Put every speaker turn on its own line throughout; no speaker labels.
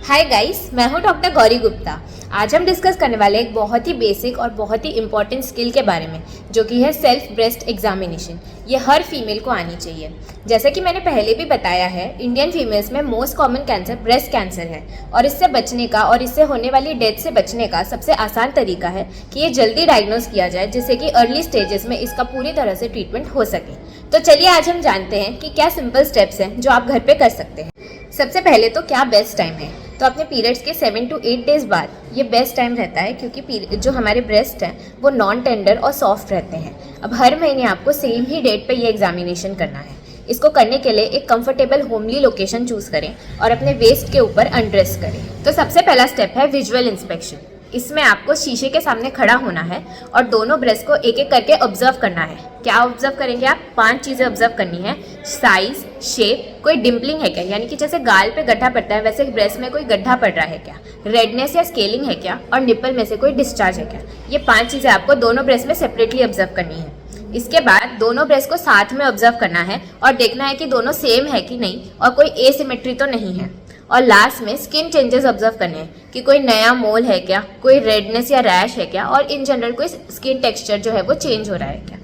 Hi guys, मैं हूं doctor Gauri Gupta. आज हम डिस्कस करने वाले एक बहुत ही बेसिक और बहुत ही इंपॉर्टेंट स्किल के बारे में, जो कि है सेल्फ ब्रेस्ट एग्जामिनेशन। ये हर फीमेल को आनी चाहिए। जैसे कि मैंने पहले भी बताया है, इंडियन फीमेल्स में most common cancer breast cancer है और इससे बचने का और इससे होने वाली डेथ से बचने का सबसे आसान तरीका है कि ये जल्दी डायग्नोज किया जाए, जिससे कि अर्ली स्टेजेस में इसका पूरी तरह से ट्रीटमेंट हो सके। तो चलिए आज हम जानते हैं कि क्या सिंपल स्टेप्स हैं जो आप घर पे कर सकते हैं। सबसे पहले तो क्या बेस्ट टाइम है, तो अपने पीरियड्स के 7 to 8 डेज बाद ये बेस्ट टाइम रहता है, क्योंकि जो हमारे ब्रेस्ट हैं वो नॉन टेंडर और सॉफ्ट रहते हैं। अब हर महीने आपको सेम ही डेट पे ये एग्जामिनेशन करना है। इसको करने के लिए एक कंफर्टेबल होमली लोकेशन चूज करें और अपने वेस्ट के ऊपर अनड्रेस करें। तो सबसे पहला स्टेप है विजुअल इंस्पेक्शन। इसमें आपको शीशे के सामने खड़ा होना है और दोनों ब्रेस्ट को एक एक करके ऑब्जर्व करना है। क्या ऑब्जर्व करेंगे आप? 5 चीज़ें ऑब्जर्व करनी है। साइज, शेप, कोई डिम्पलिंग है क्या, यानी कि जैसे गाल पे गड्ढा पड़ता है वैसे ब्रेस्ट में कोई गड्ढा पड़ रहा है क्या, रेडनेस या स्केलिंग है क्या, और निपल में से कोई डिस्चार्ज है क्या। ये 5 चीज़ें आपको दोनों ब्रेस्ट में सेपरेटली ऑब्जर्व करनी है। इसके बाद दोनों ब्रेस्ट को साथ में ऑब्जर्व करना है और देखना है कि दोनों सेम है कि नहीं और कोई एसिमेट्री तो नहीं है। और लास्ट में स्किन चेंजेस ऑब्जर्व करने हैं कि कोई नया मोल है क्या, कोई रेडनेस या रैश है क्या, और इन जनरल कोई स्किन टेक्सचर जो है वो चेंज हो रहा है क्या।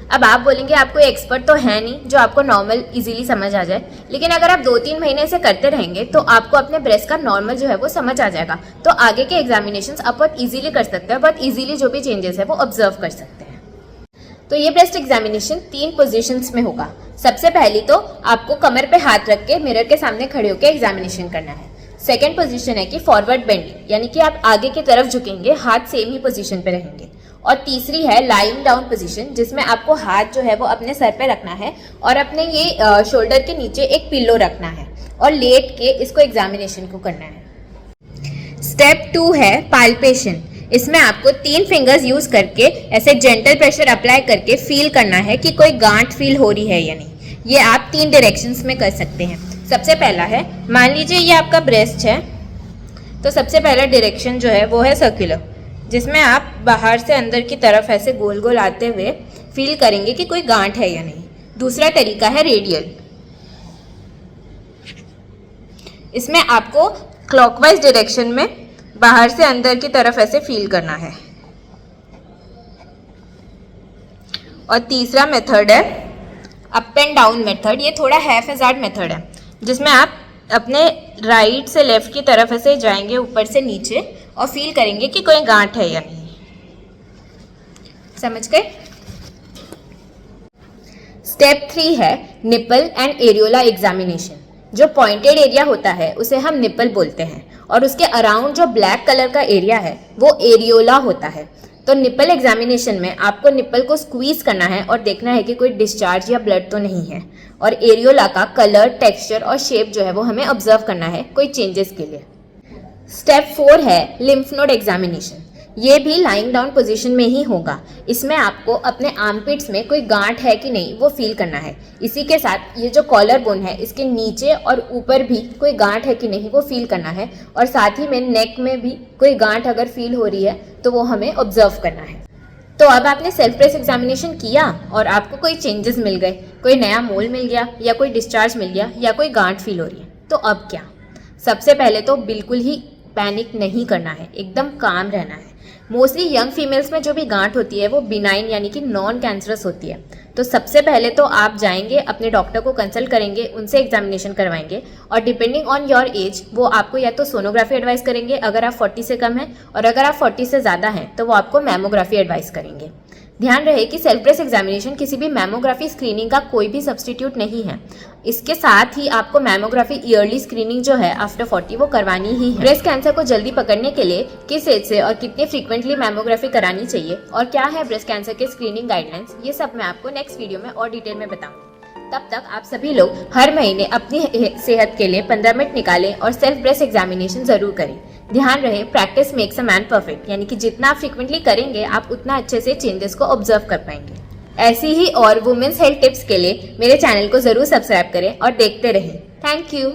अब आप बोलेंगे आप कोई एक्सपर्ट तो है नहीं जो आपको नॉर्मल इजीली समझ आ जाए, लेकिन अगर आप 2-3 महीने से करते रहेंगे तो आपको अपने ब्रेस्ट का नॉर्मल जो है वो समझ आ जाएगा। तो आगे के एग्जामिनेशंस आप बहुत ईजिली कर सकते हैं, बहुत ईजिली जो भी चेंजेस है वो ऑब्जर्व कर सकते हैं। तो ये ब्रेस्ट एग्जामिनेशन 3 पोजीशंस में होगा। सबसे पहली तो आपको कमर पे हाथ रख के मिरर के सामने खड़े होकर एग्जामिनेशन करना है। सेकंड पोजीशन है कि फॉरवर्ड बेंडिंग, यानी कि आप आगे की तरफ झुकेंगे, हाथ सेम ही पोजीशन पे रहेंगे। और तीसरी है लाइंग डाउन पोजीशन, जिसमें आपको हाथ जो है वो अपने सर पे रखना है और अपने ये शोल्डर के नीचे एक पिल्लो रखना है और लेट के इसको एग्जामिनेशन को करना है। स्टेप 2 है पाल्पेशन। इसमें आपको 3 फिंगर्स यूज करके ऐसे जेंटल प्रेशर अप्लाई करके फील करना है कि कोई गांठ फील हो रही है या नहीं। ये आप 3 डायरेक्शंस में कर सकते हैं। सबसे पहला है, मान लीजिए ये आपका ब्रेस्ट है, तो सबसे पहला डायरेक्शन जो है वो है सर्कुलर, जिसमें आप बाहर से अंदर की तरफ ऐसे गोल गोल आते हुए फील करेंगे कि कोई गांठ है या नहीं। दूसरा तरीका है रेडियल। इसमें आपको क्लॉकवाइज डायरेक्शन में बाहर से अंदर की तरफ ऐसे फील करना है। और तीसरा मेथड है अप एंड डाउन मेथड। ये थोड़ा हैफेजार्ड मेथड है, जिसमें आप अपने राइट से लेफ्ट की तरफ ऐसे जाएंगे ऊपर से नीचे और फील करेंगे कि कोई गांठ है या नहीं। समझ गए? स्टेप 3 है निपल एंड एरियोला एग्जामिनेशन। जो पॉइंटेड एरिया होता है उसे हम निपल बोलते हैं और उसके अराउंड जो ब्लैक कलर का एरिया है वो एरियोला होता है। तो निपल एग्जामिनेशन में आपको निपल को स्क्वीज करना है और देखना है कि कोई डिस्चार्ज या ब्लड तो नहीं है। और एरियोला का कलर, टेक्सचर और शेप जो है वो हमें ऑब्जर्व करना है कोई चेंजेस के लिए। स्टेप 4 है लिम्फ नोड एग्जामिनेशन। ये भी लाइंग डाउन पोजीशन में ही होगा। इसमें आपको अपने आर्मपिट्स में कोई गांठ है कि नहीं वो फील करना है। इसी के साथ ये जो कॉलर बोन है इसके नीचे और ऊपर भी कोई गांठ है कि नहीं वो फील करना है। और साथ ही में नेक में भी कोई गांठ अगर फील हो रही है तो वो हमें ऑब्जर्व करना है। तो अब आपने सेल्फ ब्रेस्ट एग्जामिनेशन किया और आपको कोई चेंजेस मिल गए, कोई नया मोल मिल गया या कोई डिस्चार्ज मिल गया या कोई गांठ फील हो रही है, तो अब क्या? सबसे पहले तो बिल्कुल ही पैनिक नहीं करना है, एकदम काम रहना है। मोस्टली यंग फीमेल्स में जो भी गांठ होती है वो बिनाइन यानी कि नॉन कैंसरस होती है। तो सबसे पहले तो आप जाएंगे अपने डॉक्टर को कंसल्ट करेंगे, उनसे एग्जामिनेशन करवाएंगे और डिपेंडिंग ऑन योर एज वो आपको या तो सोनोग्राफी एडवाइस करेंगे अगर आप 40 से कम हैं, और अगर आप 40 से ज़्यादा हैं तो वो आपको मैमोग्राफी एडवाइस करेंगे। ध्यान रहे कि सेल्फ ब्रेस्ट एग्जामिनेशन किसी भी मैमोग्राफी स्क्रीनिंग का कोई भी सब्सटीट्यूट नहीं है। इसके साथ ही आपको मैमोग्राफी ईयरली स्क्रीनिंग जो है आफ्टर 40 वो करवानी ही है। ब्रेस्ट कैंसर को जल्दी पकड़ने के लिए किस एज से और कितनी फ्रीक्वेंटली मैमोग्राफी करानी चाहिए और क्या है ब्रेस्ट कैंसर के स्क्रीनिंग गाइडलाइंस, ये सब मैं आपको नेक्स्ट वीडियो में और डिटेल में बताऊंगी। तब तक आप सभी लोग हर महीने अपनी सेहत के लिए 15 मिनट निकालें और सेल्फ ब्रेस्ट एग्जामिनेशन जरूर करें। ध्यान रहे practice makes a man perfect, यानी कि जितना आप फ्रीक्वेंटली करेंगे आप उतना अच्छे से चेंजेस को ऑब्जर्व कर पाएंगे। ऐसी ही और वुमेन्स हेल्थ टिप्स के लिए मेरे चैनल को जरूर सब्सक्राइब करें और देखते रहें। Thank you.